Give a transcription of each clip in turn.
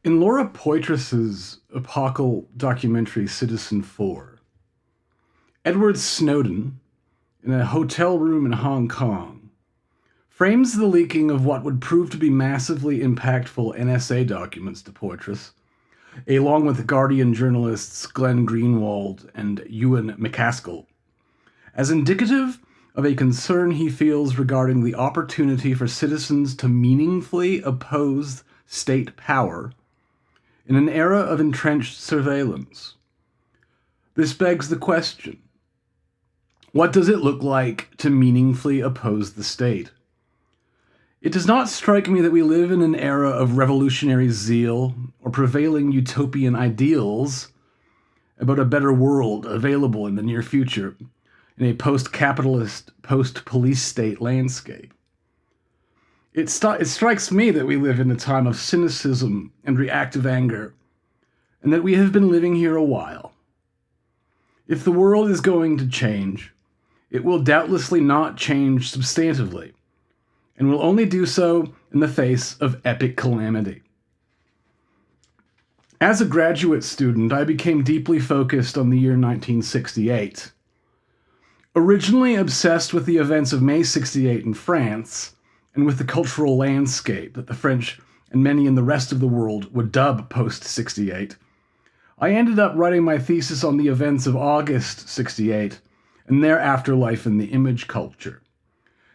In Laura Poitras's apocal documentary Citizen 4, Edward Snowden, in a hotel room in Hong Kong, frames the leaking of what would prove to be massively impactful NSA documents to Poitras, along with Guardian journalists Glenn Greenwald and Ewan MacAskill, as indicative of a concern he feels regarding the opportunity for citizens to meaningfully oppose state power in an era of entrenched surveillance. This begs the question: what does it look like to meaningfully oppose the state? It does not strike me that we live in an era of revolutionary zeal or prevailing utopian ideals about a better world available in the near future in a post-capitalist, post-police state landscape. It strikes me that we live in a time of cynicism and reactive anger, and that we have been living here a while. If the world is going to change, it will doubtlessly not change substantively, and will only do so in the face of epic calamity. As a graduate student, I became deeply focused on the year 1968. Originally obsessed with the events of May 68 in France, and with the cultural landscape that the French and many in the rest of the world would dub post-68, I ended up writing my thesis on the events of August 68 and their afterlife in the image culture.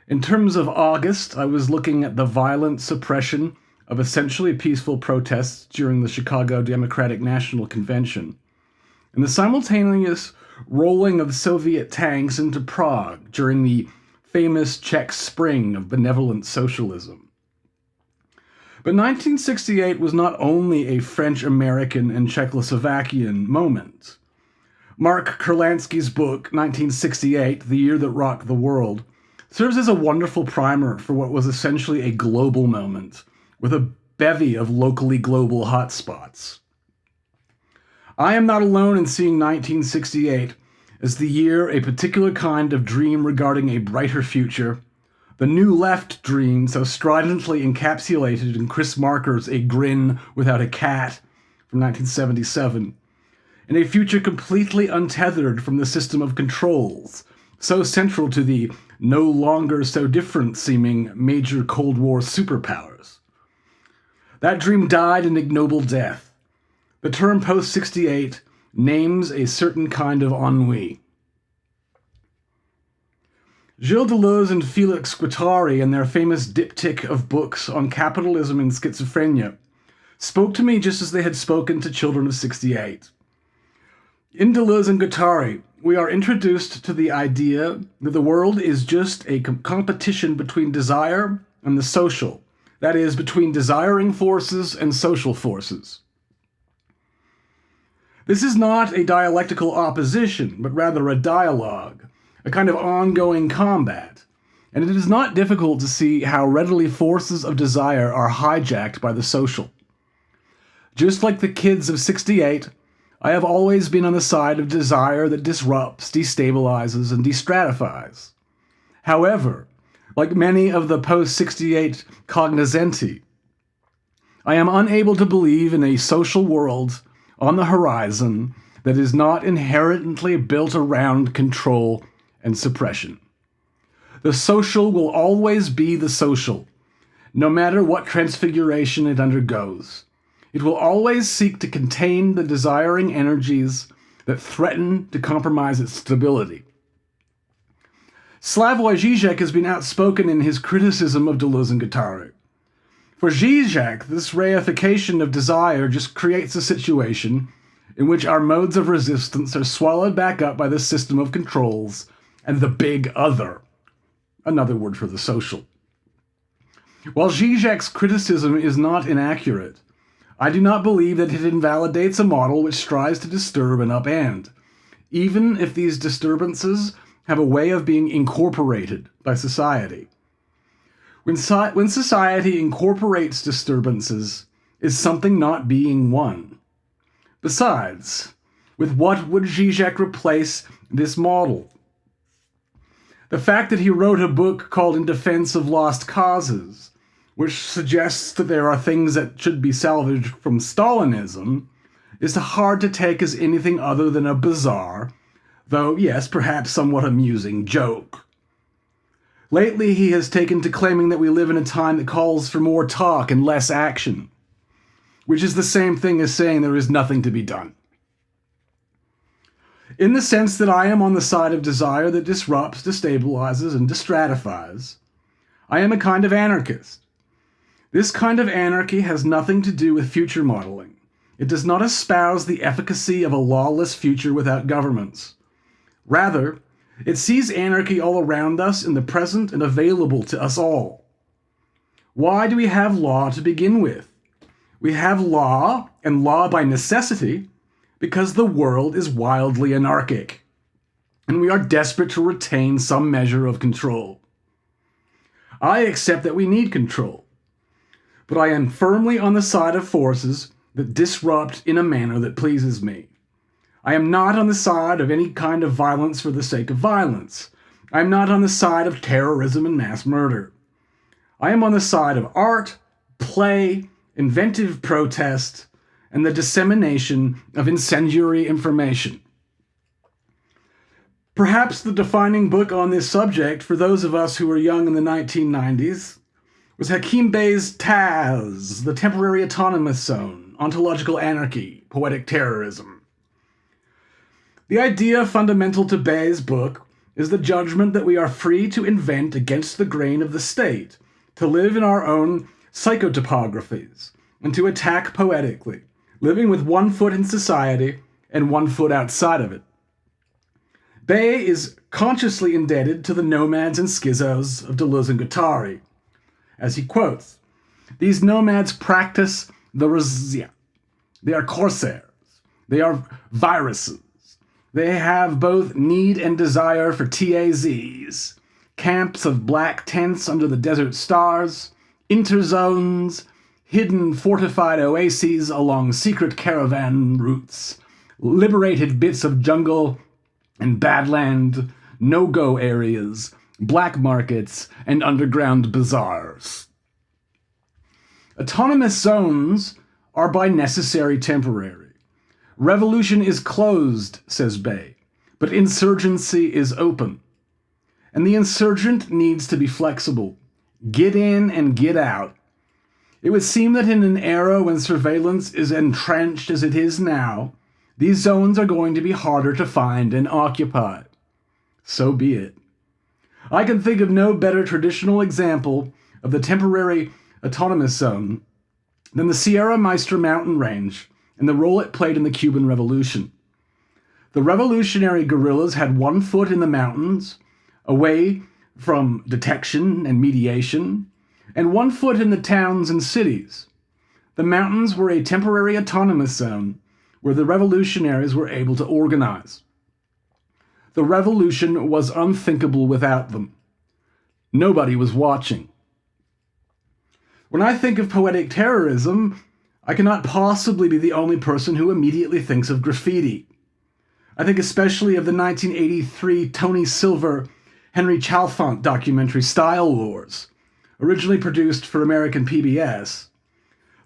In terms of August, I was looking at the violent suppression of essentially peaceful protests during the Chicago Democratic National Convention, and the simultaneous rolling of Soviet tanks into Prague during the famous Czech Spring of benevolent socialism. But 1968 was not only a French-American and Czechoslovakian moment. Mark Kurlansky's book, 1968, The Year That Rocked the World, serves as a wonderful primer for what was essentially a global moment, with a bevy of locally global hotspots. I am not alone in seeing 1968 as the year a particular kind of dream regarding a brighter future, the New Left dream so stridently encapsulated in Chris Marker's A Grin Without a Cat from 1977, and a future completely untethered from the system of controls, so central to the no longer so different seeming major Cold War superpowers. That dream died an ignoble death. The term post-68 names a certain kind of ennui. Gilles Deleuze and Felix Guattari, in their famous diptych of books on capitalism and schizophrenia, spoke to me just as they had spoken to children of 68. In Deleuze and Guattari, we are introduced to the idea that the world is just a competition between desire and the social, that is, between desiring forces and social forces. This is not a dialectical opposition, but rather a dialogue, a kind of ongoing combat, and it is not difficult to see how readily forces of desire are hijacked by the social. Just like the kids of 68, I have always been on the side of desire that disrupts, destabilizes, and destratifies. However, like many of the post-68 cognoscenti, I am unable to believe in a social world on the horizon that is not inherently built around control and suppression. The social will always be the social, no matter what transfiguration it undergoes. It will always seek to contain the desiring energies that threaten to compromise its stability. Slavoj Žižek has been outspoken in his criticism of Deleuze and Guattari. For Žižek, this reification of desire just creates a situation in which our modes of resistance are swallowed back up by the system of controls and the big other, another word for the social. While Žižek's criticism is not inaccurate, I do not believe that it invalidates a model which strives to disturb and upend, even if these disturbances have a way of being incorporated by society. When society incorporates disturbances, is something not being won? Besides, with what would Žižek replace this model? The fact that he wrote a book called In Defense of Lost Causes which suggests that there are things that should be salvaged from Stalinism, is hard to take as anything other than a bizarre, though yes, perhaps somewhat amusing joke. Lately, he has taken to claiming that we live in a time that calls for more talk and less action, which is the same thing as saying there is nothing to be done. In the sense that I am on the side of desire that disrupts, destabilizes, and destratifies, I am a kind of anarchist. This kind of anarchy has nothing to do with future modeling. It does not espouse the efficacy of a lawless future without governments. Rather, it sees anarchy all around us in the present and available to us all. Why do we have law to begin with? We have law, and law by necessity, because the world is wildly anarchic, and we are desperate to retain some measure of control. I accept that we need control, but I am firmly on the side of forces that disrupt in a manner that pleases me. I am not on the side of any kind of violence for the sake of violence. I am not on the side of terrorism and mass murder. I am on the side of art, play, inventive protest, and the dissemination of incendiary information. Perhaps the defining book on this subject for those of us who were young in the 1990s was Hakim Bey's Taz, The Temporary Autonomous Zone, Ontological Anarchy, Poetic Terrorism. The idea fundamental to Bey's book is the judgment that we are free to invent against the grain of the state, to live in our own psychotopographies, and to attack poetically, living with one foot in society and one foot outside of it. Bey is consciously indebted to the nomads and schizos of Deleuze and Guattari. As he quotes, "These nomads practice the razzia. They are corsairs. They are viruses. They have both need and desire for TAZs, camps of black tents under the desert stars, interzones, hidden fortified oases along secret caravan routes, liberated bits of jungle and badland, no-go areas, black markets, and underground bazaars." Autonomous zones are by necessary temporary. Revolution is closed, says Bey, but insurgency is open. And the insurgent needs to be flexible. Get in and get out. It would seem that in an era when surveillance is entrenched as it is now, these zones are going to be harder to find and occupy. So be it. I can think of no better traditional example of the temporary autonomous zone than the Sierra Maestra mountain range and the role it played in the Cuban Revolution. The revolutionary guerrillas had one foot in the mountains, away from detection and mediation, and one foot in the towns and cities. The mountains were a temporary autonomous zone where the revolutionaries were able to organize. The revolution was unthinkable without them. Nobody was watching. When I think of poetic terrorism, I cannot possibly be the only person who immediately thinks of graffiti. I think especially of the 1983 Tony Silver, Henry Chalfant documentary Style Wars, originally produced for American PBS.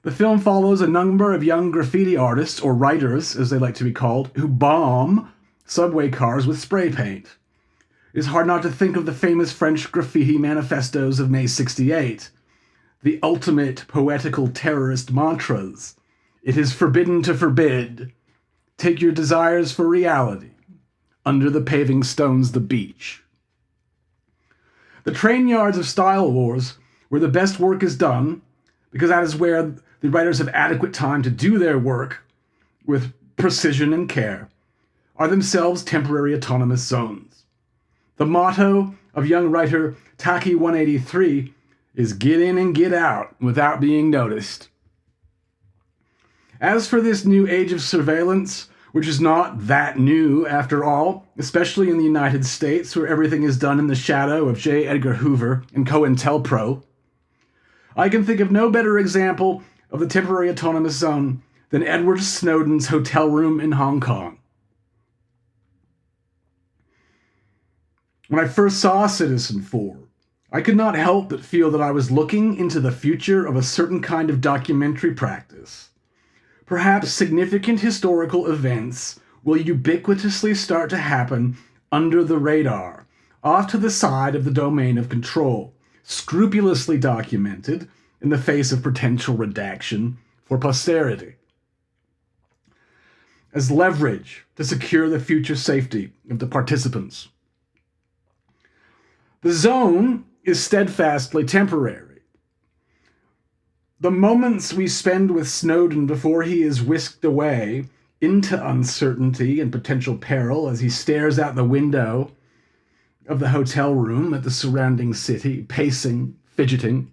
The film follows a number of young graffiti artists, or writers as they like to be called, who bomb subway cars with spray paint. It is hard not to think of the famous French graffiti manifestos of May '68, the ultimate poetical terrorist mantras. It is forbidden to forbid. Take your desires for reality. Under the paving stones the beach. The train yards of Style Wars, where the best work is done, because that is where the writers have adequate time to do their work with precision and care, are themselves temporary autonomous zones. The motto of young writer Taki 183 is get in and get out without being noticed. As for this new age of surveillance, which is not that new after all, especially in the United States where everything is done in the shadow of J. Edgar Hoover and COINTELPRO, I can think of no better example of the temporary autonomous zone than Edward Snowden's hotel room in Hong Kong. When I first saw Citizen 4, I could not help but feel that I was looking into the future of a certain kind of documentary practice. Perhaps significant historical events will ubiquitously start to happen under the radar, off to the side of the domain of control, scrupulously documented in the face of potential redaction for posterity, as leverage to secure the future safety of the participants. The zone is steadfastly temporary. The moments we spend with Snowden before he is whisked away into uncertainty and potential peril as he stares out the window of the hotel room at the surrounding city, pacing, fidgeting,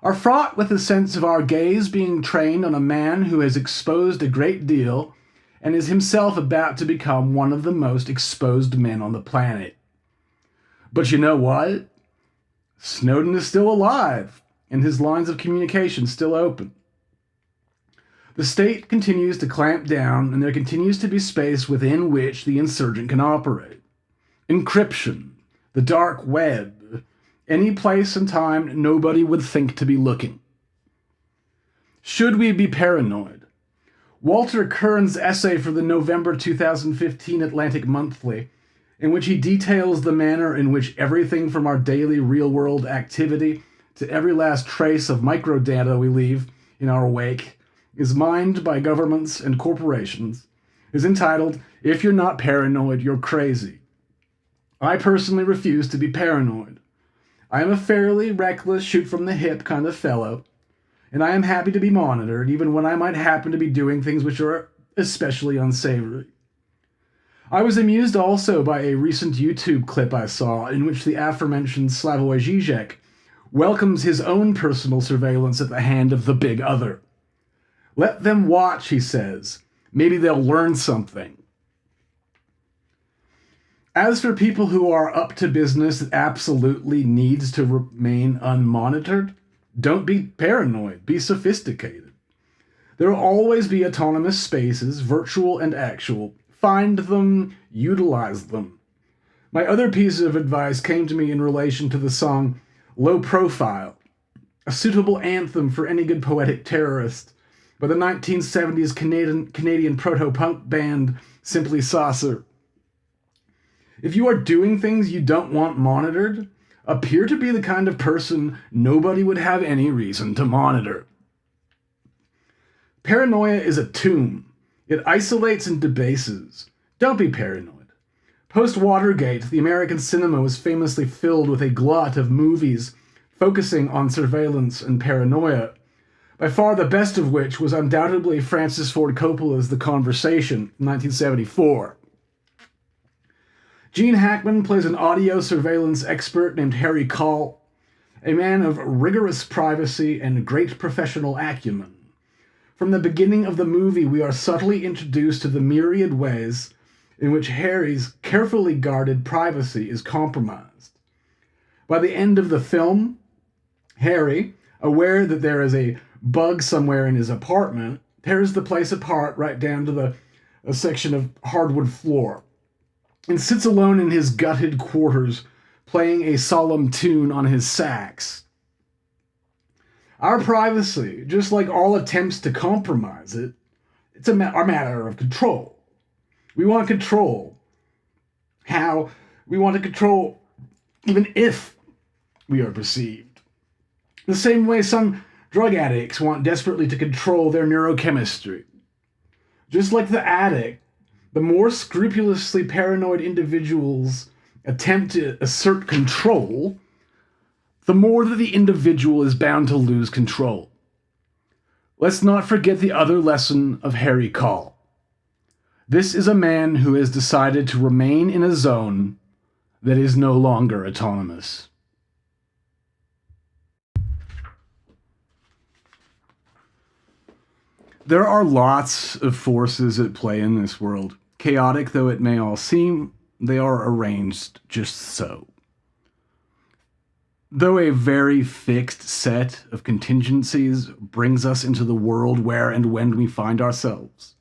are fraught with a sense of our gaze being trained on a man who has exposed a great deal and is himself about to become one of the most exposed men on the planet. But you know what? Snowden is still alive, and his lines of communication still open. The state continues to clamp down, and there continues to be space within which the insurgent can operate. Encryption, the dark web, any place and time nobody would think to be looking. Should we be paranoid? Walter Kern's essay for the November 2015 Atlantic Monthly, in which he details the manner in which everything from our daily real-world activity to every last trace of microdata we leave in our wake is mined by governments and corporations, is entitled, "If You're Not Paranoid, You're Crazy." I personally refuse to be paranoid. I am a fairly reckless, shoot-from-the-hip kind of fellow, and I am happy to be monitored, even when I might happen to be doing things which are especially unsavory. I was amused also by a recent YouTube clip I saw in which the aforementioned Slavoj Žižek welcomes his own personal surveillance at the hand of the big other. Let them watch, he says. Maybe they'll learn something. As for people who are up to business that absolutely needs to remain unmonitored, don't be paranoid, be sophisticated. There will always be autonomous spaces, virtual and actual. Find them, utilize them. My other piece of advice came to me in relation to the song Low Profile, a suitable anthem for any good poetic terrorist by the 1970s Canadian proto-punk band Simply Saucer. If you are doing things you don't want monitored, appear to be the kind of person nobody would have any reason to monitor. Paranoia is a tomb. It isolates and debases. Don't be paranoid. Post-Watergate, the American cinema was famously filled with a glut of movies focusing on surveillance and paranoia, by far the best of which was undoubtedly Francis Ford Coppola's The Conversation, 1974. Gene Hackman plays an audio surveillance expert named Harry Call, a man of rigorous privacy and great professional acumen. From the beginning of the movie, we are subtly introduced to the myriad ways in which Harry's carefully guarded privacy is compromised. By the end of the film, Harry, aware that there is a bug somewhere in his apartment, tears the place apart right down to a section of hardwood floor, and sits alone in his gutted quarters, playing a solemn tune on his sax. Our privacy, just like all attempts to compromise it, it's a matter of control. We want to control how we want to control even if we are perceived. The same way some drug addicts want desperately to control their neurochemistry. Just like the addict, the more scrupulously paranoid individuals attempt to assert control, the more that the individual is bound to lose control. Let's not forget the other lesson of Harry Call. This is a man who has decided to remain in a zone that is no longer autonomous. There are lots of forces at play in this world. Chaotic though it may all seem, they are arranged just so. Though a very fixed set of contingencies brings us into the world where and when we find ourselves,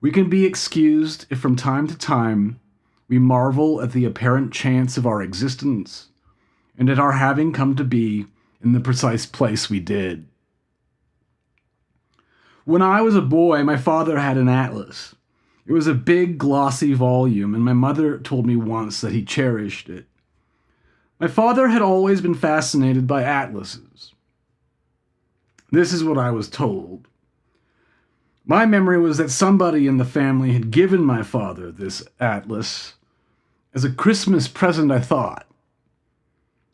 we can be excused if from time to time we marvel at the apparent chance of our existence and at our having come to be in the precise place we did. When I was a boy, my father had an atlas. It was a big, glossy volume, and my mother told me once that he cherished it. My father had always been fascinated by atlases. This is what I was told. My memory was that somebody in the family had given my father this atlas as a Christmas present, I thought.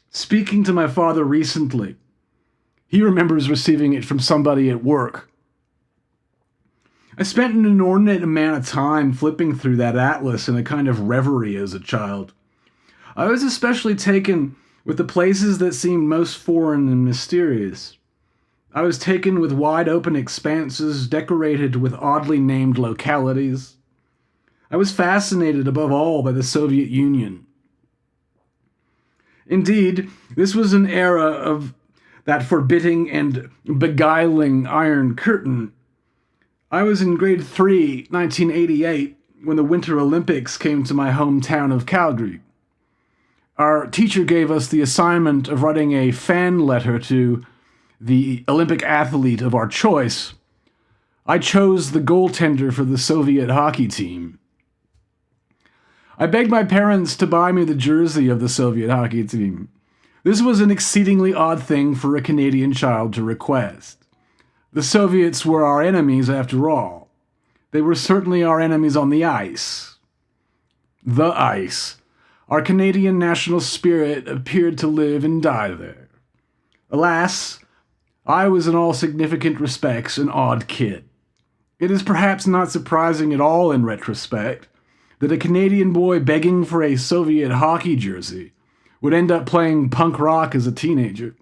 Speaking to my father recently, he remembers receiving it from somebody at work. I spent an inordinate amount of time flipping through that atlas in a kind of reverie as a child. I was especially taken with the places that seemed most foreign and mysterious. I was taken with wide-open expanses decorated with oddly named localities. I was fascinated above all by the Soviet Union. Indeed, this was an era of that forbidding and beguiling Iron Curtain. I was in grade 3, 1988, when the Winter Olympics came to my hometown of Calgary. Our teacher gave us the assignment of writing a fan letter to the Olympic athlete of our choice. I chose the goaltender for the Soviet hockey team. I begged my parents to buy me the jersey of the Soviet hockey team. This was an exceedingly odd thing for a Canadian child to request. The Soviets were our enemies after all. They were certainly our enemies on the ice. The ice. Our Canadian national spirit appeared to live and die there. Alas, I was in all significant respects an odd kid. It is perhaps not surprising at all in retrospect that a Canadian boy begging for a Soviet hockey jersey would end up playing punk rock as a teenager.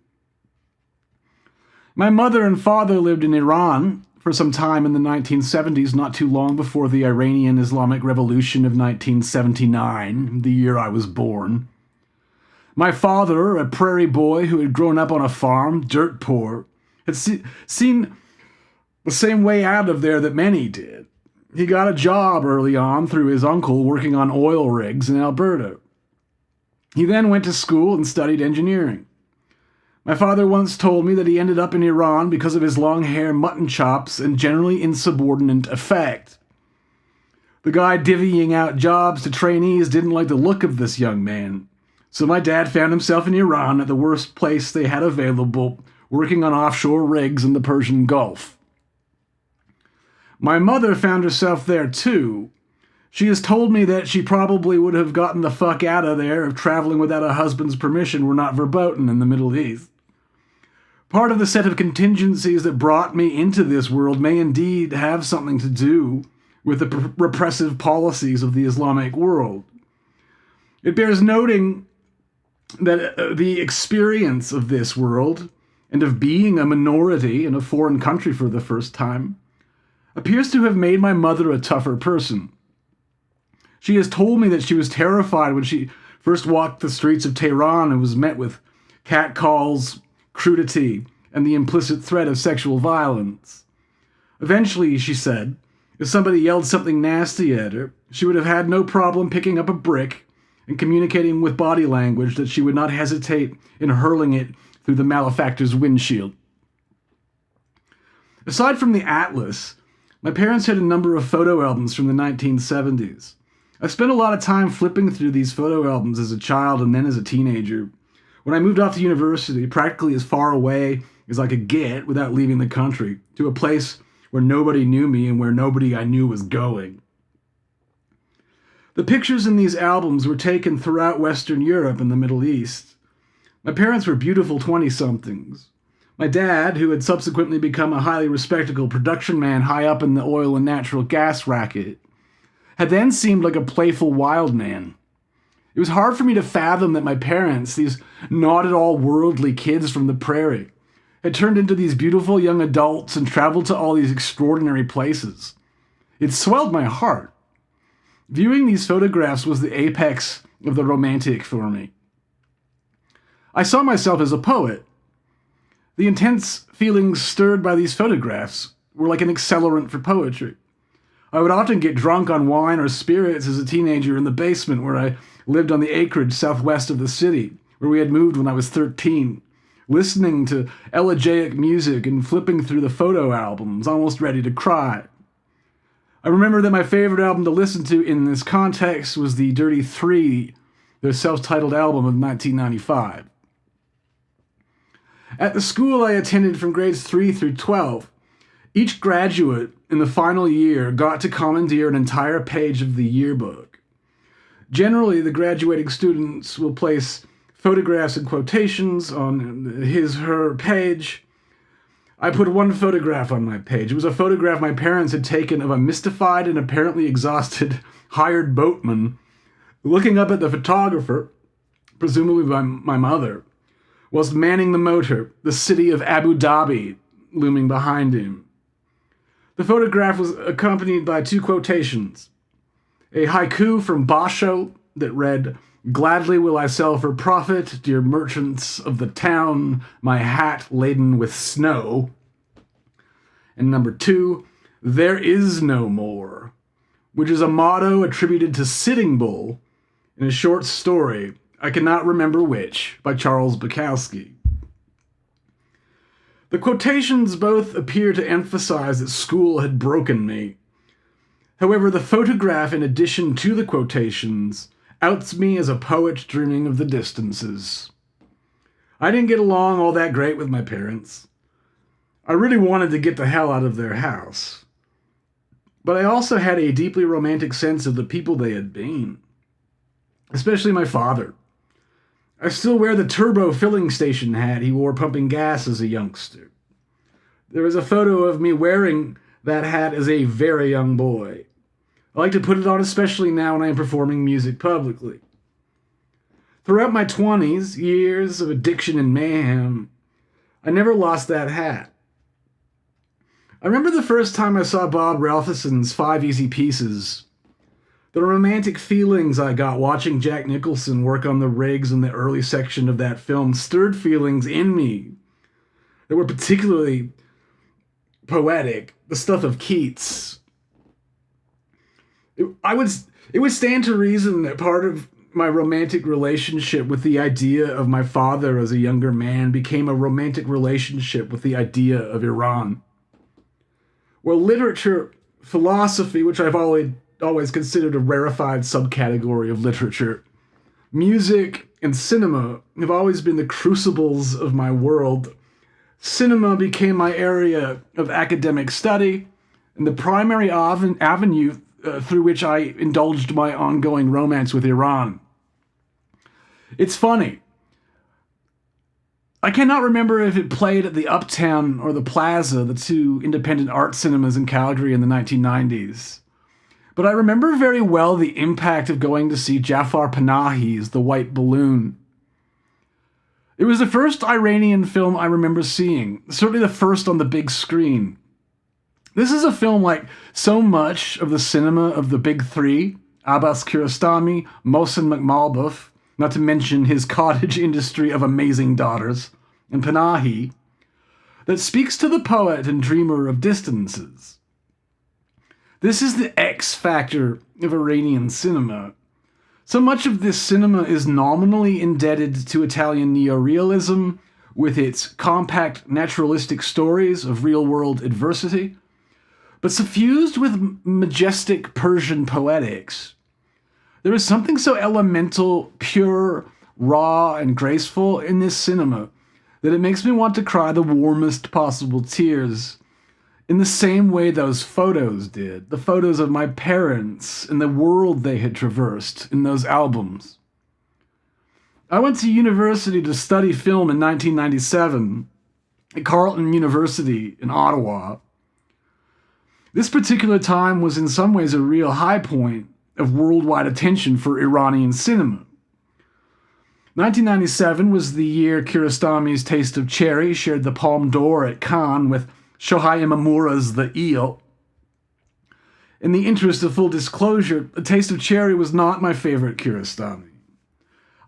My mother and father lived in Iran for some time in the 1970s, not too long before the Iranian Islamic Revolution of 1979, the year I was born. My father, a prairie boy who had grown up on a farm, dirt poor, had seen the same way out of there that many did. He got a job early on through his uncle working on oil rigs in Alberta. He then went to school and studied engineering. My father once told me that he ended up in Iran because of his long hair, mutton chops, and generally insubordinate effect. The guy divvying out jobs to trainees didn't like the look of this young man, so my dad found himself in Iran at the worst place they had available, working on offshore rigs in the Persian Gulf. My mother found herself there too. She has told me that she probably would have gotten the fuck out of there if traveling without a husband's permission were not verboten in the Middle East. Part of the set of contingencies that brought me into this world may indeed have something to do with the repressive policies of the Islamic world. It bears noting that the experience of this world, and of being a minority in a foreign country for the first time, appears to have made my mother a tougher person. She has told me that she was terrified when she first walked the streets of Tehran and was met with catcalls, crudity, and the implicit threat of sexual violence. Eventually, she said, if somebody yelled something nasty at her, she would have had no problem picking up a brick and communicating with body language that she would not hesitate in hurling it through the malefactor's windshield. Aside from the atlas, my parents had a number of photo albums from the 1970s. I spent a lot of time flipping through these photo albums as a child and then as a teenager. When I moved off to university, practically as far away as I could get without leaving the country, to a place where nobody knew me and where nobody I knew was going. The pictures in these albums were taken throughout Western Europe and the Middle East. My parents were beautiful 20-somethings. My dad, who had subsequently become a highly respectable production man high up in the oil and natural gas racket, had then seemed like a playful wild man. It was hard for me to fathom that my parents, these not at all worldly kids from the prairie, had turned into these beautiful young adults and traveled to all these extraordinary places. It swelled my heart. Viewing these photographs was the apex of the romantic for me. I saw myself as a poet. The intense feelings stirred by these photographs were like an accelerant for poetry. I would often get drunk on wine or spirits as a teenager in the basement where I lived on the acreage southwest of the city, where we had moved when I was 13, listening to elegiac music and flipping through the photo albums, almost ready to cry. I remember that my favorite album to listen to in this context was the Dirty Three, their self-titled album of 1995. At the school I attended from grades 3 through 12, each graduate in the final year got to commandeer an entire page of the yearbook. Generally, the graduating students will place photographs and quotations on his/her page. I put one photograph on my page. It was a photograph my parents had taken of a mystified and apparently exhausted hired boatman looking up at the photographer, presumably my mother, whilst manning the motor, the city of Abu Dhabi looming behind him. The photograph was accompanied by two quotations. A haiku from Basho that read, "Gladly will I sell for profit, dear merchants of the town, my hat laden with snow." And number 2, "There is no more," which is a motto attributed to Sitting Bull in a short story, I cannot remember which, by Charles Bukowski. The quotations both appear to emphasize that school had broken me. However, the photograph, in addition to the quotations, outs me as a poet dreaming of the distances. I didn't get along all that great with my parents. I really wanted to get the hell out of their house. But I also had a deeply romantic sense of the people they had been. Especially my father. I still wear the turbo filling station hat he wore pumping gas as a youngster. There is a photo of me wearing that hat as a very young boy. I like to put it on especially now when I am performing music publicly. Throughout my 20s, years of addiction and mayhem, I never lost that hat. I remember the first time I saw Bob Ralphuson's 5 Easy Pieces. The romantic feelings I got watching Jack Nicholson work on the rigs in the early section of that film stirred feelings in me that were particularly poetic, the stuff of Keats. It would stand to reason that part of my romantic relationship with the idea of my father as a younger man became a romantic relationship with the idea of Iran. Well, literature, philosophy, which I've always considered a rarefied subcategory of literature, music, and cinema have always been the crucibles of my world. Cinema became my area of academic study, and the primary avenue through which I indulged my ongoing romance with Iran. It's funny. I cannot remember if it played at the Uptown or the Plaza, the two independent art cinemas in Calgary in the 1990s. But I remember very well the impact of going to see Jafar Panahi's The White Balloon. It was the first Iranian film I remember seeing, certainly the first on the big screen. This is a film like so much of the cinema of the big three, Abbas Kiarostami, Mohsen Makhmalbaf, not to mention his cottage industry of amazing daughters, and Panahi, that speaks to the poet and dreamer of distances. This is the X factor of Iranian cinema. So much of this cinema is nominally indebted to Italian neorealism, with its compact naturalistic stories of real-world adversity, but suffused with majestic Persian poetics. There is something so elemental, pure, raw, and graceful in this cinema that it makes me want to cry the warmest possible tears, in the same way those photos did, the photos of my parents and the world they had traversed in those albums. I went to university to study film in 1997 at Carleton University in Ottawa. This particular time was in some ways a real high point of worldwide attention for Iranian cinema. 1997 was the year Kiarostami's Taste of Cherry shared the Palme d'Or at Cannes with Shohei Imamura's The Eel. In the interest of full disclosure, A Taste of Cherry was not my favorite Kiarostami.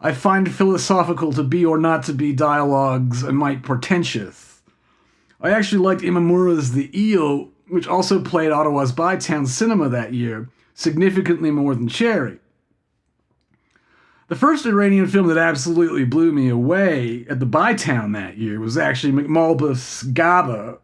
I find philosophical to be or not to be dialogues a mite portentous. I actually liked Imamura's The Eel, which also played Ottawa's Bytown Cinema that year, significantly more than Cherry. The first Iranian film that absolutely blew me away at the Bytown that year was actually McMulbeth's Gaba.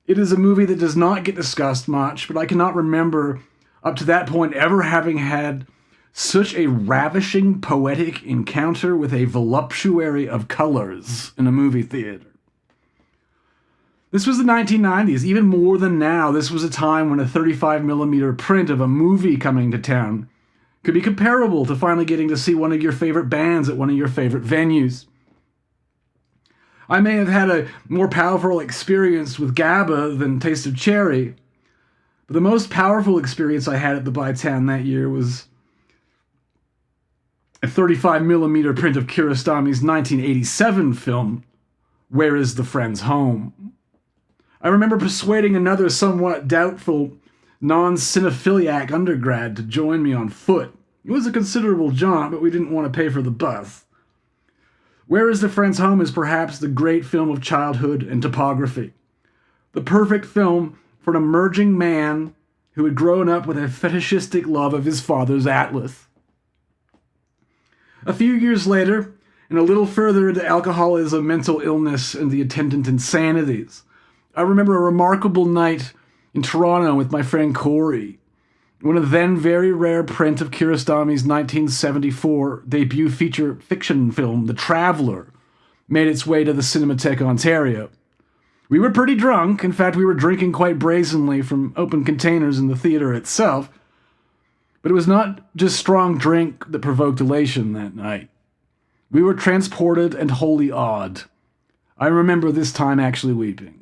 It is a movie that does not get discussed much, but I cannot remember up to that point ever having had such a ravishing poetic encounter with a voluptuary of colors in a movie theater. This was the 1990s. Even more than now, this was a time when a 35mm print of a movie coming to town could be comparable to finally getting to see one of your favorite bands at one of your favorite venues. I may have had a more powerful experience with GABA than Taste of Cherry, but the most powerful experience I had at the Bytown that year was a 35mm print of Kiarostami's 1987 film, Where is the Friend's Home? I remember persuading another somewhat doubtful non-cinephiliac undergrad to join me on foot. It was a considerable jaunt, but we didn't want to pay for the bus. Where is the Friend's Home is perhaps the great film of childhood and topography. The perfect film for an emerging man who had grown up with a fetishistic love of his father's atlas. A few years later, and a little further into alcoholism, mental illness, and the attendant insanities, I remember a remarkable night in Toronto with my friend Corey, when a then very rare print of Kiarostami's 1974 debut feature fiction film, The Traveller, made its way to the Cinematheque Ontario. We were pretty drunk. In fact, we were drinking quite brazenly from open containers in the theater itself. But it was not just strong drink that provoked elation that night. We were transported and wholly awed. I remember this time actually weeping.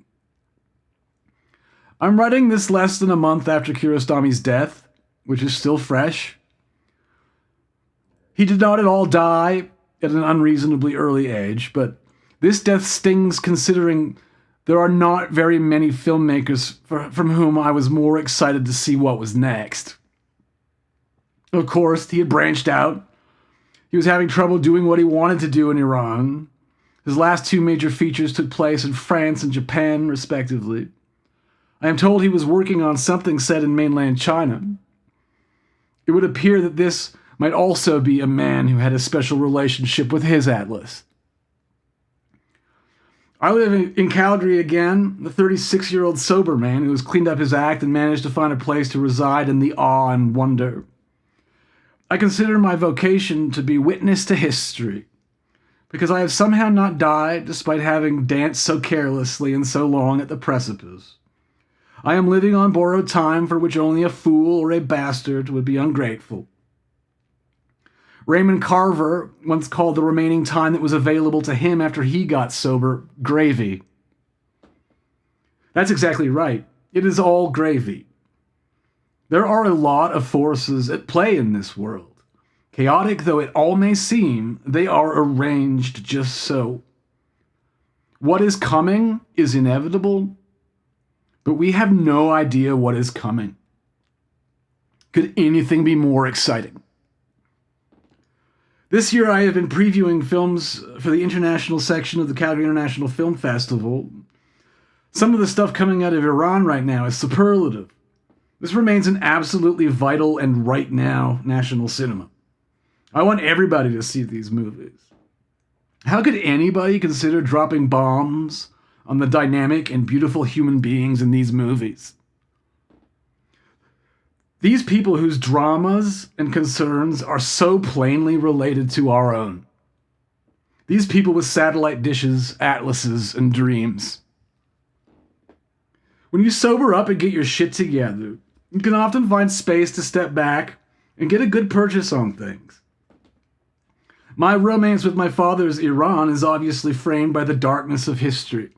I'm writing this less than a month after Kiarostami's death, which is still fresh. He did not at all die at an unreasonably early age, but this death stings considering there are not very many filmmakers from whom I was more excited to see what was next. Of course, he had branched out. He was having trouble doing what he wanted to do in Iran. His last two major features took place in France and Japan, respectively. I am told he was working on something set in mainland China. It would appear that this might also be a man who had a special relationship with his atlas. I live in Calgary again, the 36-year-old sober man who has cleaned up his act and managed to find a place to reside in the awe and wonder. I consider my vocation to be witness to history, because I have somehow not died despite having danced so carelessly and so long at the precipice. I am living on borrowed time for which only a fool or a bastard would be ungrateful. Raymond Carver once called the remaining time that was available to him after he got sober gravy. That's exactly right. It is all gravy. There are a lot of forces at play in this world. Chaotic though it all may seem, they are arranged just so. What is coming is inevitable, but we have no idea what is coming. Could anything be more exciting? This year I have been previewing films for the international section of the Calgary International Film Festival. Some of the stuff coming out of Iran right now is superlative. This remains an absolutely vital and right now national cinema. I want everybody to see these movies. How could anybody consider dropping bombs on the dynamic and beautiful human beings in these movies? These people whose dramas and concerns are so plainly related to our own. These people with satellite dishes, atlases, and dreams. When you sober up and get your shit together, you can often find space to step back and get a good purchase on things. My romance with my father's Iran is obviously framed by the darkness of history.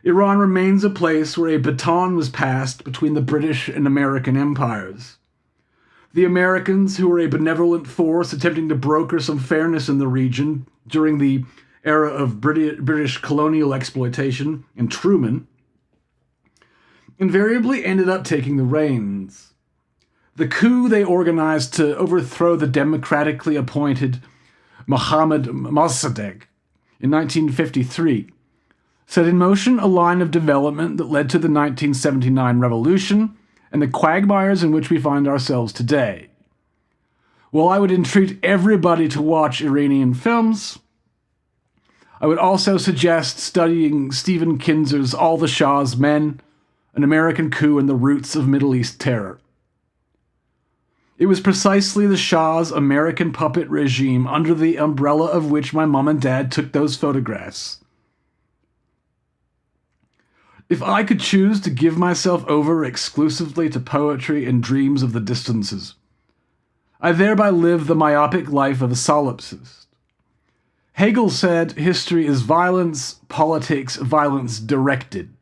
Iran remains a place where a baton was passed between the British and American empires. The Americans, who were a benevolent force attempting to broker some fairness in the region during the era of British colonial exploitation and Truman, invariably ended up taking the reins. The coup they organized to overthrow the democratically appointed Mohammad Mossadegh in 1953 set in motion a line of development that led to the 1979 revolution and the quagmires in which we find ourselves today. While I would entreat everybody to watch Iranian films, I would also suggest studying Stephen Kinzer's All the Shah's Men, An American Coup and the Roots of Middle East Terror. It was precisely the Shah's American puppet regime under the umbrella of which my mom and dad took those photographs. If I could choose to give myself over exclusively to poetry and dreams of the distances, I thereby live the myopic life of a solipsist. Hegel said history is violence, politics, violence directed.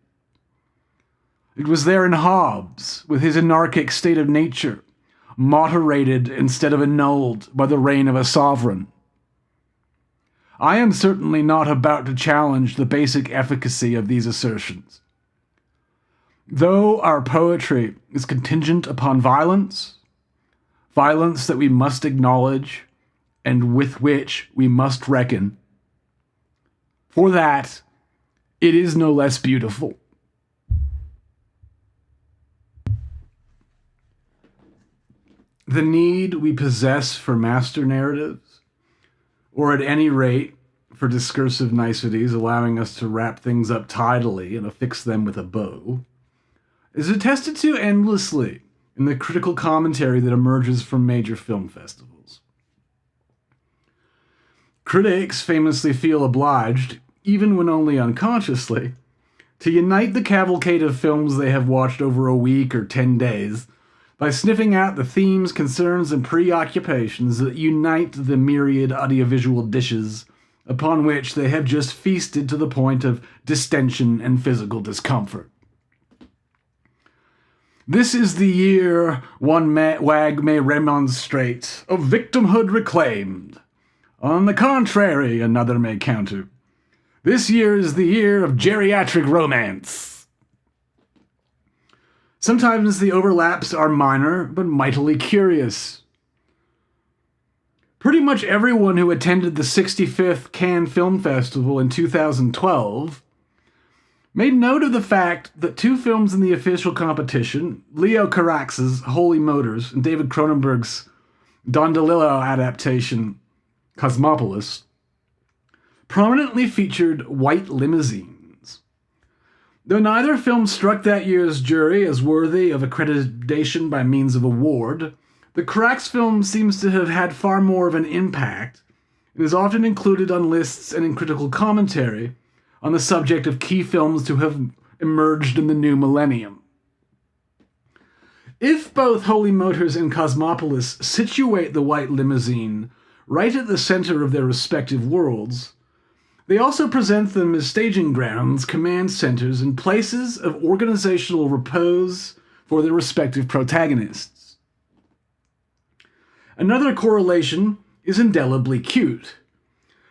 It was there in Hobbes, with his anarchic state of nature, moderated instead of annulled by the reign of a sovereign. I am certainly not about to challenge the basic efficacy of these assertions. Though our poetry is contingent upon violence, violence that we must acknowledge and with which we must reckon, for that, it is no less beautiful. The need we possess for master narratives, or at any rate for discursive niceties allowing us to wrap things up tidily and affix them with a bow, is attested to endlessly in the critical commentary that emerges from major film festivals. Critics famously feel obliged, even when only unconsciously, to unite the cavalcade of films they have watched over a week or 10 days by sniffing out the themes, concerns, and preoccupations that unite the myriad audiovisual dishes upon which they have just feasted to the point of distension and physical discomfort. This is the year, one wag may remonstrate, of victimhood reclaimed. On the contrary, another may counter, this year is the year of geriatric romance. Sometimes the overlaps are minor, but mightily curious. Pretty much everyone who attended the 65th Cannes Film Festival in 2012 made note of the fact that two films in the official competition, Leo Carax's Holy Motors and David Cronenberg's Don DeLillo adaptation, Cosmopolis, prominently featured white limousines. Though neither film struck that year's jury as worthy of accreditation by means of award, the Carax film seems to have had far more of an impact and is often included on lists and in critical commentary on the subject of key films to have emerged in the new millennium. If both Holy Motors and Cosmopolis situate the white limousine right at the center of their respective worlds, they also present them as staging grounds, command centers, and places of organizational repose for their respective protagonists. Another correlation is indelibly cute.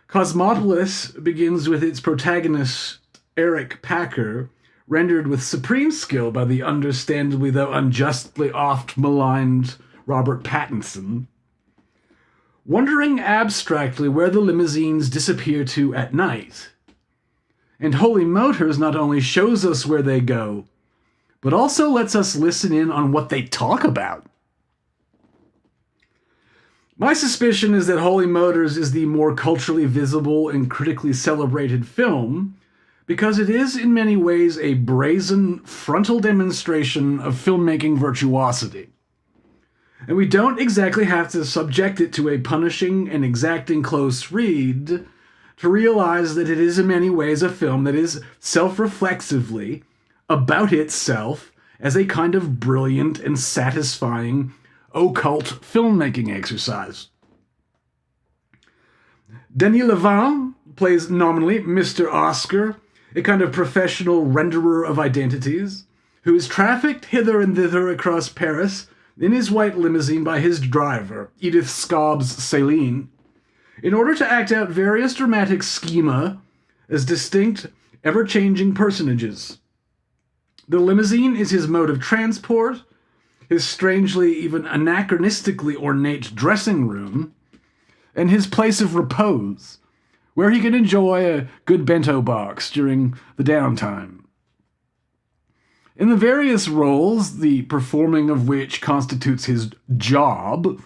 Cosmopolis begins with its protagonist, Eric Packer, rendered with supreme skill by the understandably though unjustly oft-maligned Robert Pattinson, wondering abstractly where the limousines disappear to at night. And Holy Motors not only shows us where they go, but also lets us listen in on what they talk about. My suspicion is that Holy Motors is the more culturally visible and critically celebrated film because it is in many ways a brazen, frontal demonstration of filmmaking virtuosity. And we don't exactly have to subject it to a punishing and exacting close read to realize that it is in many ways a film that is self-reflexively about itself as a kind of brilliant and satisfying occult filmmaking exercise. Denis Lavant plays nominally Mr. Oscar, a kind of professional renderer of identities, who is trafficked hither and thither across Paris in his white limousine by his driver, Edith Scobbs Céline, in order to act out various dramatic schema as distinct, ever-changing personages. The limousine is his mode of transport, his strangely, even anachronistically ornate dressing room, and his place of repose, where he can enjoy a good bento box during the downtime. In the various roles, the performing of which constitutes his job,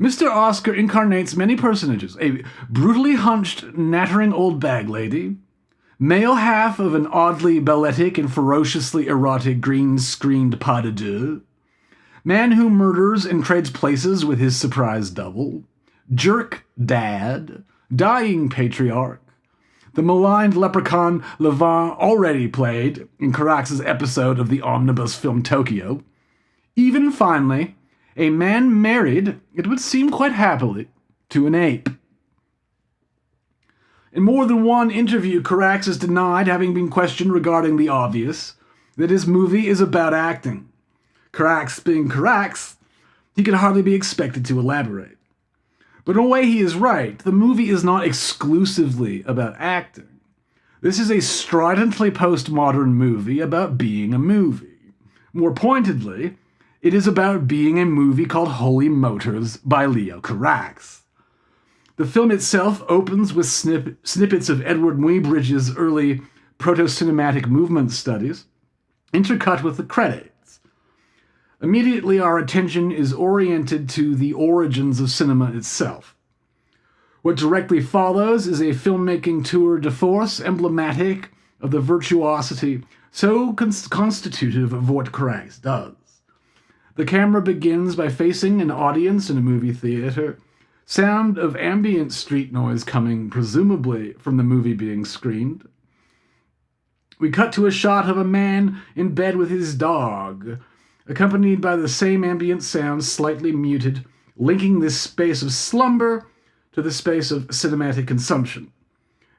Mr. Oscar incarnates many personages: a brutally hunched, nattering old bag lady, male half of an oddly balletic and ferociously erotic green-screened pas de deux, man who murders and trades places with his surprise double, jerk dad, dying patriarch, the maligned leprechaun Levin already played in Carax's episode of the omnibus film Tokyo, even finally, a man married, it would seem quite happily, to an ape. In more than one interview, Carax has denied having been questioned regarding the obvious, that his movie is about acting. Carax being Carax, he could hardly be expected to elaborate. But in a way he is right. The movie is not exclusively about acting. This is a stridently postmodern movie about being a movie. More pointedly, it is about being a movie called Holy Motors by Leo Carax. The film itself opens with snippets of Edward Muybridge's early proto-cinematic movement studies, intercut with the credits. Immediately our attention is oriented to the origins of cinema itself. What directly follows is a filmmaking tour de force emblematic of the virtuosity so constitutive of what Carax does. The camera begins by facing an audience in a movie theater, sound of ambient street noise coming presumably from the movie being screened. We cut to a shot of a man in bed with his dog, accompanied by the same ambient sounds slightly muted, linking this space of slumber to the space of cinematic consumption.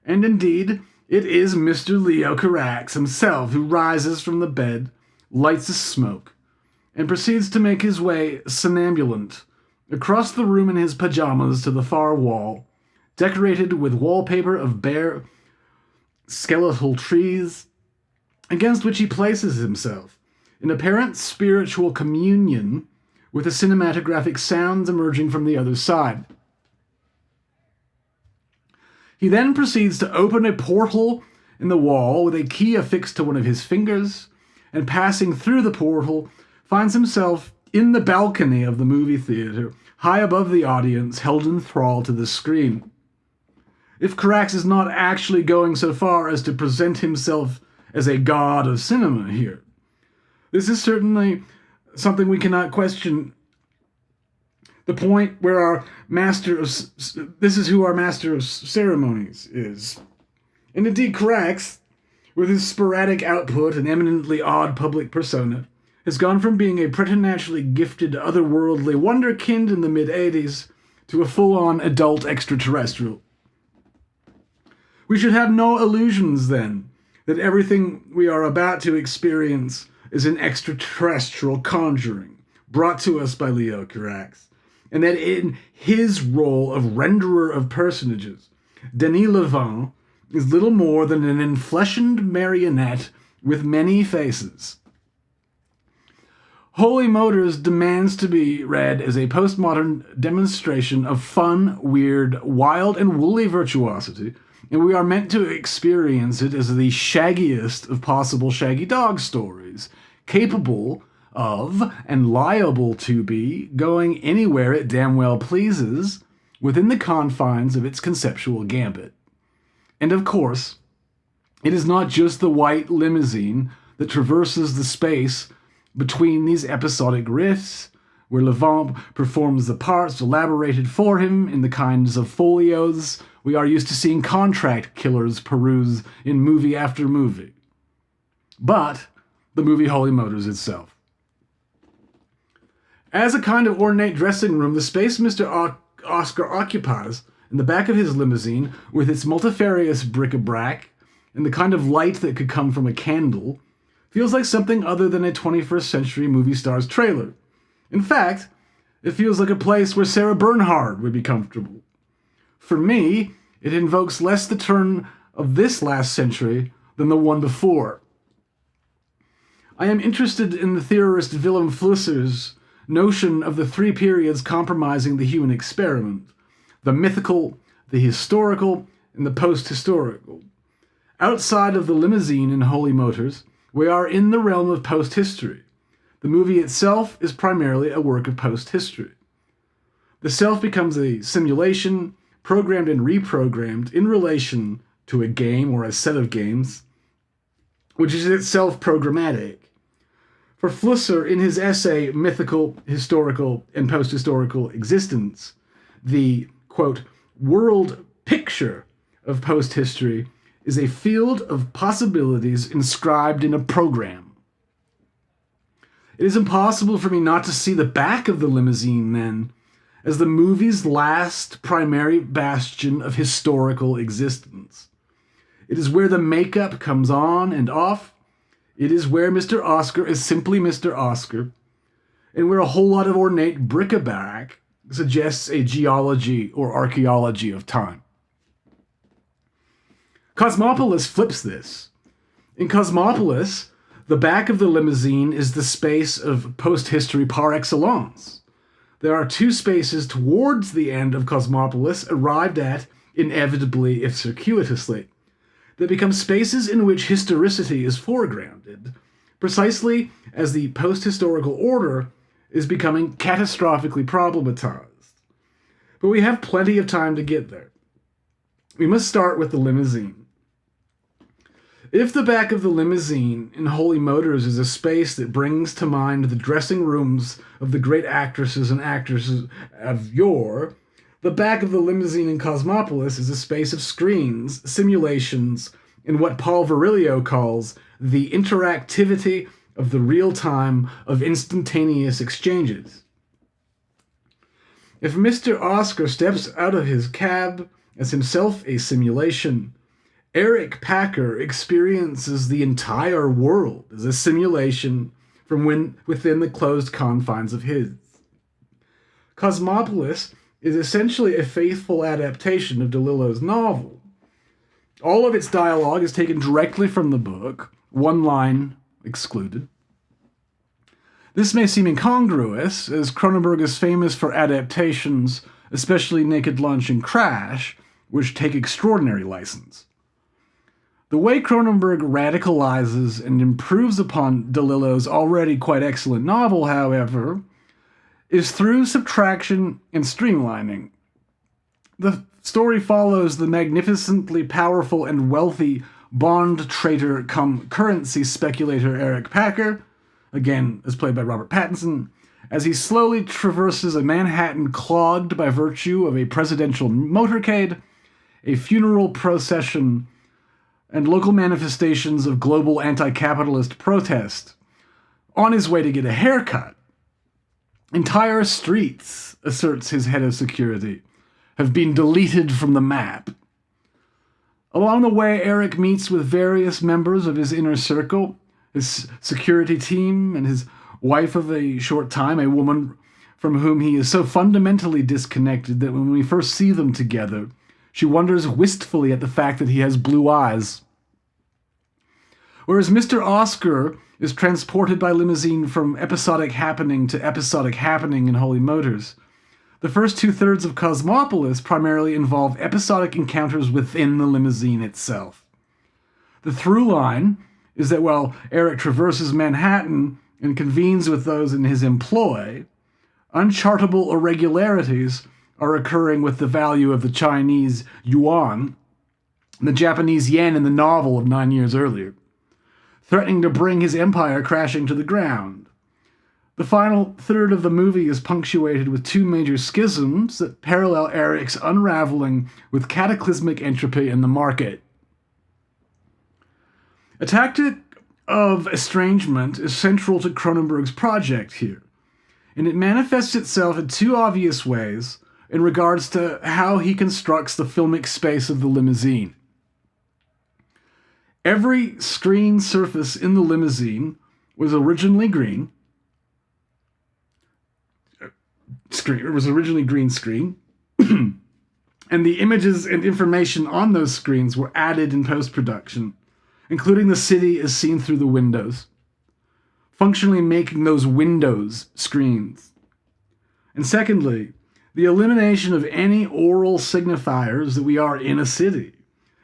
And indeed, it is Mr. Leo Carax himself who rises from the bed, lights a smoke, and proceeds to make his way somnambulant across the room in his pajamas to the far wall, decorated with wallpaper of bare skeletal trees, against which he places himself, in apparent spiritual communion with the cinematographic sounds emerging from the other side. He then proceeds to open a portal in the wall with a key affixed to one of his fingers, and passing through the portal, finds himself in the balcony of the movie theater, high above the audience, held in thrall to the screen. If Carax is not actually going so far as to present himself as a god of cinema here, this is certainly something we cannot question. The point where our this is who our master of ceremonies is. And indeed, Carax, with his sporadic output and eminently odd public persona, has gone from being a preternaturally gifted, otherworldly wonderkind in the mid-'80s to a full-on adult extraterrestrial. We should have no illusions, then, that everything we are about to experience is an extraterrestrial conjuring, brought to us by Leo Carax, and that in his role of renderer of personages, Denis Levin is little more than an enfleshened marionette with many faces. Holy Motors demands to be read as a postmodern demonstration of fun, weird, wild, and woolly virtuosity, and we are meant to experience it as the shaggiest of possible shaggy dog stories, capable of, and liable to be, going anywhere it damn well pleases, within the confines of its conceptual gambit. And of course, it is not just the white limousine that traverses the space between these episodic riffs, where Levin performs the parts elaborated for him in the kinds of folios we are used to seeing contract killers peruse in movie after movie, but the movie Holy Motors itself. As a kind of ornate dressing room, the space Mr. Oscar occupies in the back of his limousine, with its multifarious bric-a-brac and the kind of light that could come from a candle, feels like something other than a 21st century movie star's trailer. In fact, it feels like a place where Sarah Bernhardt would be comfortable. For me, it invokes less the turn of this last century than the one before. I am interested in the theorist Willem Flusser's notion of the three periods comprising the human experiment: the mythical, the historical, and the post-historical. Outside of the limousine in Holy Motors, we are in the realm of post-history. The movie itself is primarily a work of post-history. The self becomes a simulation, programmed and reprogrammed in relation to a game or a set of games, which is itself programmatic. For Flusser, in his essay Mythical, Historical, and Post-Historical Existence, the, quote, world picture of post-history is a field of possibilities inscribed in a program. It is impossible for me not to see the back of the limousine, then, as the movie's last primary bastion of historical existence. It is where the makeup comes on and off. It is where Mr. Oscar is simply Mr. Oscar, and where a whole lot of ornate bric-a-brac suggests a geology or archaeology of time. Cosmopolis flips this. In Cosmopolis, the back of the limousine is the space of post-history par excellence. There are two spaces towards the end of Cosmopolis, arrived at inevitably if circuitously, that become spaces in which historicity is foregrounded, precisely as the post-historical order is becoming catastrophically problematized. But we have plenty of time to get there. We must start with the limousine. If the back of the limousine in Holy Motors is a space that brings to mind the dressing rooms of the great actresses and actors of yore, the back of the limousine in Cosmopolis is a space of screens, simulations, and what Paul Virilio calls the interactivity of the real time of instantaneous exchanges. If Mr. Oscar steps out of his cab as himself a simulation, Eric Packer experiences the entire world as a simulation from within the closed confines of his. Cosmopolis is essentially a faithful adaptation of DeLillo's novel. All of its dialogue is taken directly from the book, one line excluded. This may seem incongruous, as Cronenberg is famous for adaptations, especially Naked Lunch and Crash, which take extraordinary license. The way Cronenberg radicalizes and improves upon DeLillo's already quite excellent novel, however, is through subtraction and streamlining. The story follows the magnificently powerful and wealthy bond trader cum currency speculator Eric Packer, again as played by Robert Pattinson, as he slowly traverses a Manhattan clogged by virtue of a presidential motorcade, a funeral procession, and local manifestations of global anti-capitalist protest, on his way to get a haircut. Entire streets, asserts his head of security, have been deleted from the map. Along the way, Eric meets with various members of his inner circle, his security team, and his wife of a short time, a woman from whom he is so fundamentally disconnected that when we first see them together, she wonders wistfully at the fact that he has blue eyes. Whereas Mr. Oscar is transported by limousine from episodic happening to episodic happening in Holy Motors, the first two-thirds of Cosmopolis primarily involve episodic encounters within the limousine itself. The through line is that while Eric traverses Manhattan and convenes with those in his employ, unchartable irregularities are occurring with the value of the Chinese yuan and the Japanese yen in the novel of 9 years earlier, threatening to bring his empire crashing to the ground. The final third of the movie is punctuated with two major schisms that parallel Eric's unraveling with cataclysmic entropy in the market. A tactic of estrangement is central to Cronenberg's project here, and it manifests itself in two obvious ways in regards to how he constructs the filmic space of the limousine. Every screen surface in the limousine was originally green. It was originally green screen. And the images and information on those screens were added in post-production, including the city as seen through the windows, functionally making those windows screens. And secondly, the elimination of any oral signifiers that we are in a city,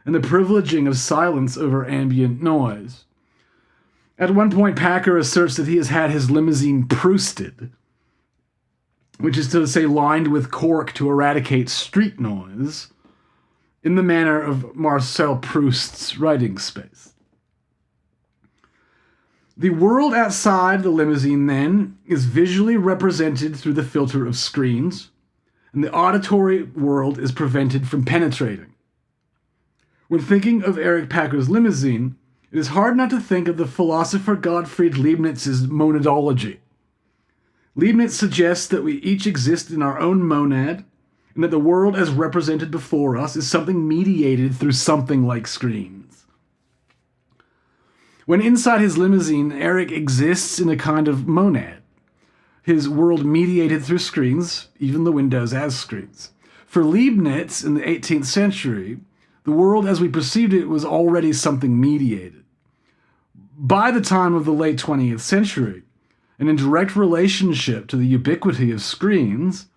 and the privileging of silence over ambient noise. At one point, Packer asserts that he has had his limousine Prousted. which is to say lined with cork to eradicate street noise, in the manner of Marcel Proust's writing space. The world outside the limousine, then, is visually represented through the filter of screens, and the auditory world is prevented from penetrating. When thinking of Eric Packer's Limousine, it is hard not to think of the philosopher Gottfried Leibniz's monadology. Leibniz suggests that we each exist in our own monad, and that the world as represented before us is something mediated through something like screens. When inside his limousine, Eric exists in a kind of monad, his world mediated through screens, even the windows as screens. For Leibniz in the 18th century, the world as we perceived it was already something mediated. By the time of the late 20th century, and in direct relationship to the ubiquity of screens,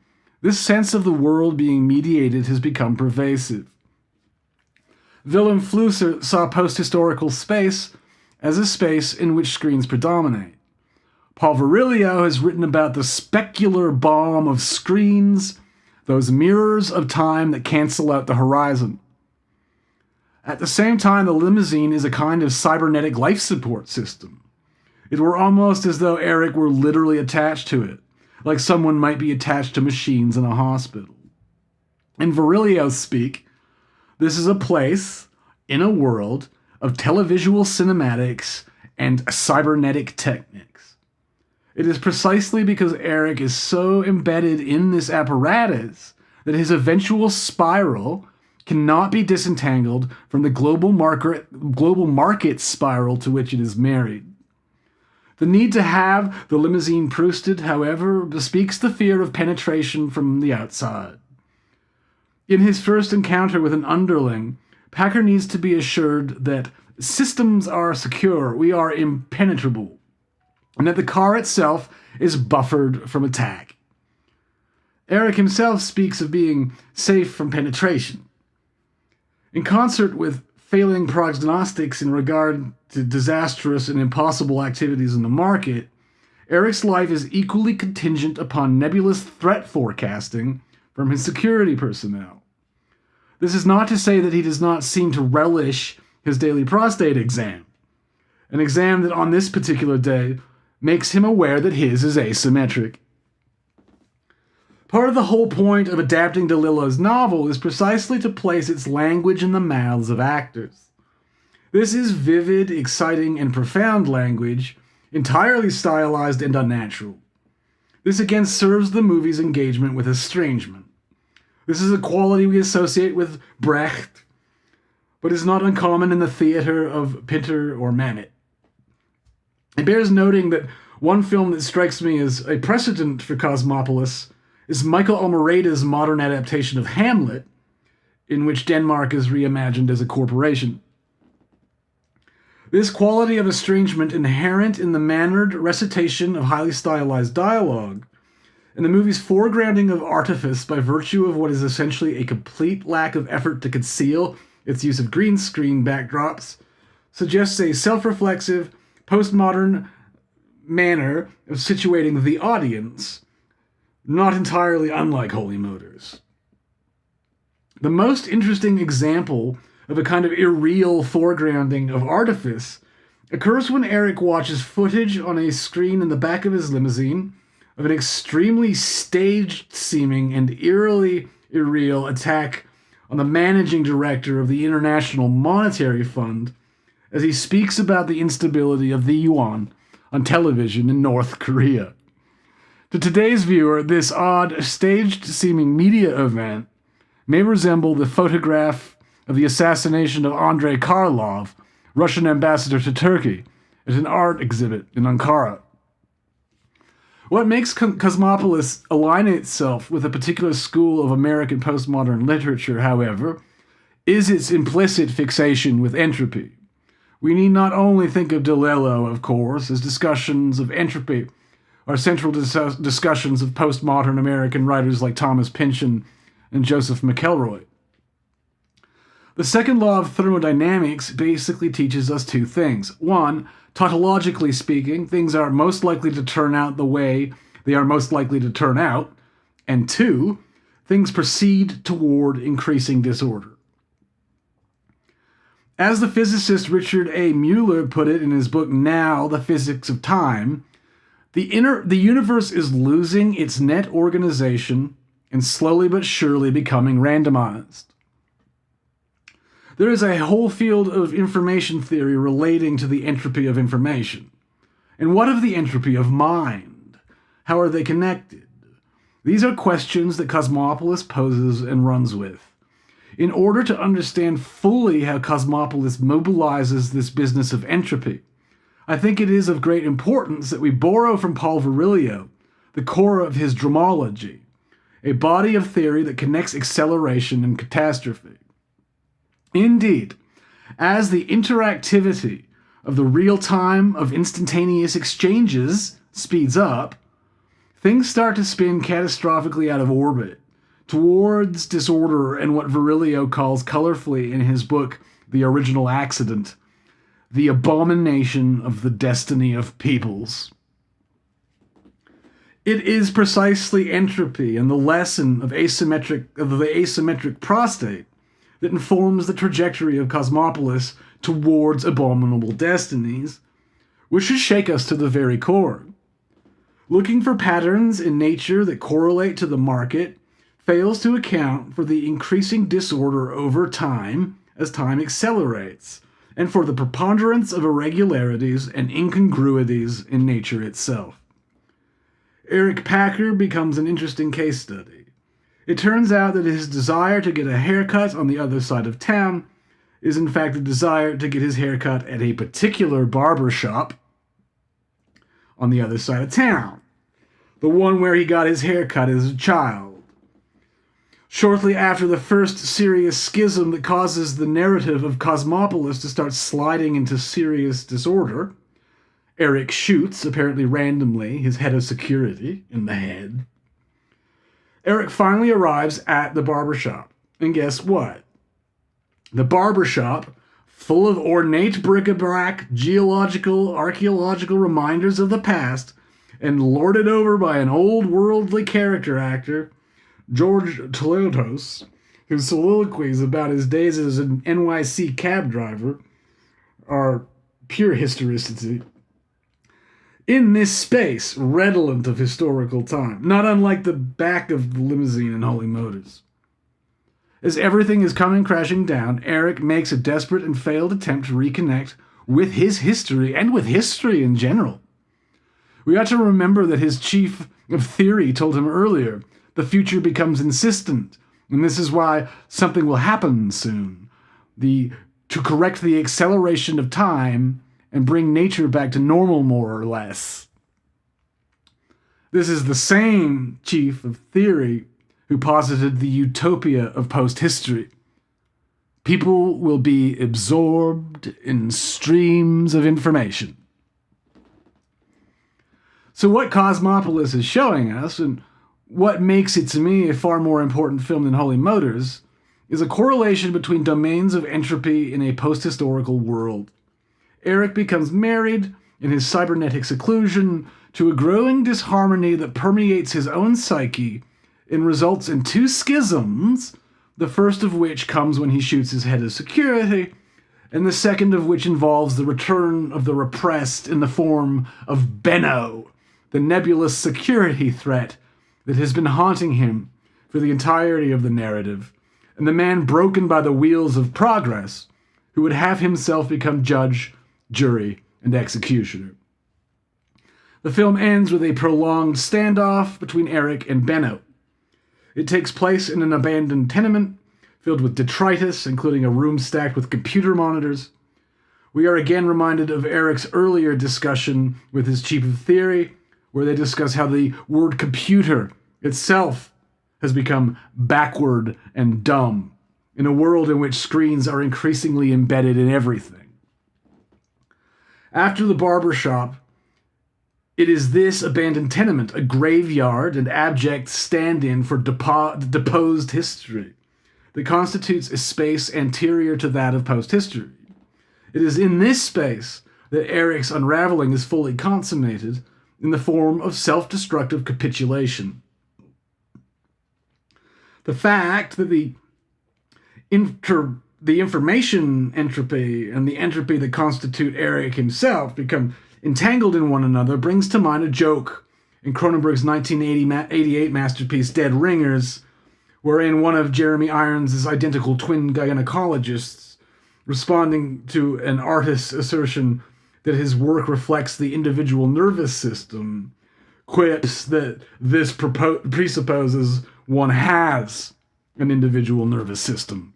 this sense of the world being mediated has become pervasive. Willem Flusser saw post-historical space as a space in which screens predominate. Paul Virilio has written about the specular balm of screens, those mirrors of time that cancel out the horizon. At the same time, the limousine is a kind of cybernetic life support system. It were almost as though Eric were literally attached to it, like someone might be attached to machines in a hospital. In Virilio's speak, this is a place in a world of televisual cinematics and cybernetic techniques. It is precisely because Eric is so embedded in this apparatus that his eventual spiral cannot be disentangled from the global market spiral to which it is married. The need to have the limousine Prousted, however, bespeaks the fear of penetration from the outside. In his first encounter with an underling, Packer needs to be assured that systems are secure, we are impenetrable, and that the car itself is buffered from attack. Eric himself speaks of being safe from penetration. In concert with failing prognostics in regard to disastrous and impossible activities in the market, Eric's life is equally contingent upon nebulous threat forecasting from his security personnel. This is not to say that he does not seem to relish his daily prostate exam, an exam that on this particular day makes him aware that his is asymmetric. Part of the whole point of adapting DeLillo's novel is precisely to place its language in the mouths of actors. This is vivid, exciting, and profound language, entirely stylized and unnatural. This again serves the movie's engagement with estrangement. This is a quality we associate with Brecht, but is not uncommon in the theater of Pinter or Manet. It bears noting that one film that strikes me as a precedent for Cosmopolis is Michael Almereda's modern adaptation of Hamlet, in which Denmark is reimagined as a corporation. This quality of estrangement inherent in the mannered recitation of highly stylized dialogue, and the movie's foregrounding of artifice by virtue of what is essentially a complete lack of effort to conceal its use of green screen backdrops, suggests a self-reflexive, postmodern manner of situating the audience, not entirely unlike Holy Motors. The most interesting example of a kind of irreal foregrounding of artifice occurs when Eric watches footage on a screen in the back of his limousine of an extremely staged-seeming and eerily irreal attack on the managing director of the International Monetary Fund as he speaks about the instability of the yuan on television in North Korea. To today's viewer, this odd, staged-seeming media event may resemble the photograph of the assassination of Andrei Karlov, Russian ambassador to Turkey, at an art exhibit in Ankara. What makes Cosmopolis align itself with a particular school of American postmodern literature, however, is its implicit fixation with entropy. We need not only think of DeLillo, of course, as discussions of entropy are central discussions of postmodern American writers like Thomas Pynchon and Joseph McElroy. The second law of thermodynamics basically teaches us two things. One, tautologically speaking, things are most likely to turn out the way they are most likely to turn out, and 2, things proceed toward increasing disorder. As the physicist Richard A. Mueller put it in his book Now, The Physics of Time, the universe is losing its net organization and slowly but surely becoming randomized. There is a whole field of information theory relating to the entropy of information. And what of the entropy of mind? How are they connected? These are questions that Cosmopolis poses and runs with. In order to understand fully how Cosmopolis mobilizes this business of entropy, I think it is of great importance that we borrow from Paul Virilio the core of his dramology, a body of theory that connects acceleration and catastrophe. Indeed, as the interactivity of the real time of instantaneous exchanges speeds up, things start to spin catastrophically out of orbit towards disorder and what Virilio calls colorfully in his book, The Original Accident, the abomination of the destiny of peoples. It is precisely entropy and the lesson of the asymmetric prostate that informs the trajectory of Cosmopolis towards abominable destinies, which should shake us to the very core. Looking for patterns in nature that correlate to the market fails to account for the increasing disorder over time as time accelerates, and for the preponderance of irregularities and incongruities in nature itself. Eric Packer becomes an interesting case study. It turns out that his desire to get a haircut on the other side of town is in fact a desire to get his haircut at a particular barber shop on the other side of town, the one where he got his haircut as a child. Shortly after the first serious schism that causes the narrative of Cosmopolis to start sliding into serious disorder, Eric shoots, apparently randomly, his head of security in the head. Eric finally arrives at the barbershop, and guess what? The barbershop, full of ornate bric-a-brac, geological, archaeological reminders of the past, and lorded over by an old worldly character actor, George Teleotos, whose soliloquies about his days as an NYC cab driver are pure historicity. In this space, redolent of historical time, not unlike the back of the Limousine in Holy Motors. As everything is coming crashing down, Eric makes a desperate and failed attempt to reconnect with his history and with history in general. We ought to remember that his chief of theory told him earlier, the future becomes insistent, and this is why something will happen soon. To correct the acceleration of time and bring nature back to normal, more or less. This is the same chief of theory who posited the utopia of post-history. People will be absorbed in streams of information. So what Cosmopolis is showing us, and what makes it to me a far more important film than Holy Motors, is a correlation between domains of entropy in a post-historical world. Eric becomes married in his cybernetic seclusion to a growing disharmony that permeates his own psyche and results in 2 schisms, the first of which comes when he shoots his head of security, and the second of which involves the return of the repressed in the form of Benno, the nebulous security threat that has been haunting him for the entirety of the narrative, and the man broken by the wheels of progress who would have himself become judge, jury, and executioner. The film ends with a prolonged standoff between Eric and Benno. It takes place in an abandoned tenement filled with detritus, including a room stacked with computer monitors. We are again reminded of Eric's earlier discussion with his chief of theory, where they discuss how the word computer itself has become backward and dumb in a world in which screens are increasingly embedded in everything. After the barbershop, it is this abandoned tenement, a graveyard and abject stand-in for deposed history, that constitutes a space anterior to that of post-history. It is in this space that Eric's unraveling is fully consummated in the form of self-destructive capitulation. The fact that the information entropy and the entropy that constitute Eric himself become entangled in one another brings to mind a joke in Cronenberg's 1988 masterpiece Dead Ringers, wherein one of Jeremy Irons' identical twin gynecologists, responding to an artist's assertion that his work reflects the individual nervous system, quips that this presupposes one has an individual nervous system.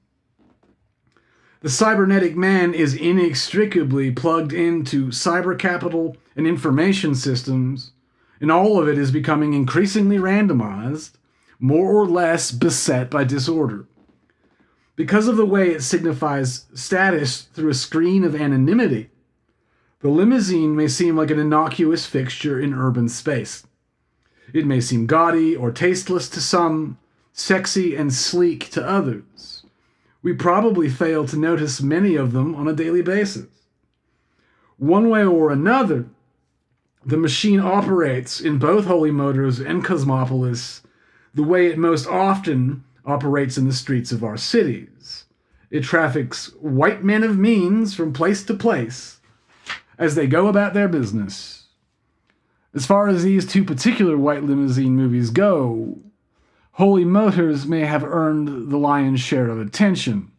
The cybernetic man is inextricably plugged into cyber capital and information systems, and all of it is becoming increasingly randomized, more or less beset by disorder. Because of the way it signifies status through a screen of anonymity, the limousine may seem like an innocuous fixture in urban space. It may seem gaudy or tasteless to some, sexy and sleek to others. We probably fail to notice many of them on a daily basis. One way or another, the machine operates in both Holy Motors and Cosmopolis the way it most often operates in the streets of our cities. It traffics white men of means from place to place as they go about their business. As far as these two particular white limousine movies go, Holy Motors may have earned the lion's share of attention,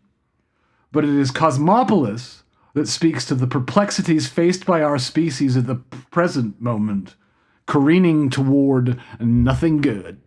but it is Cosmopolis that speaks to the perplexities faced by our species at the present moment, careening toward nothing good.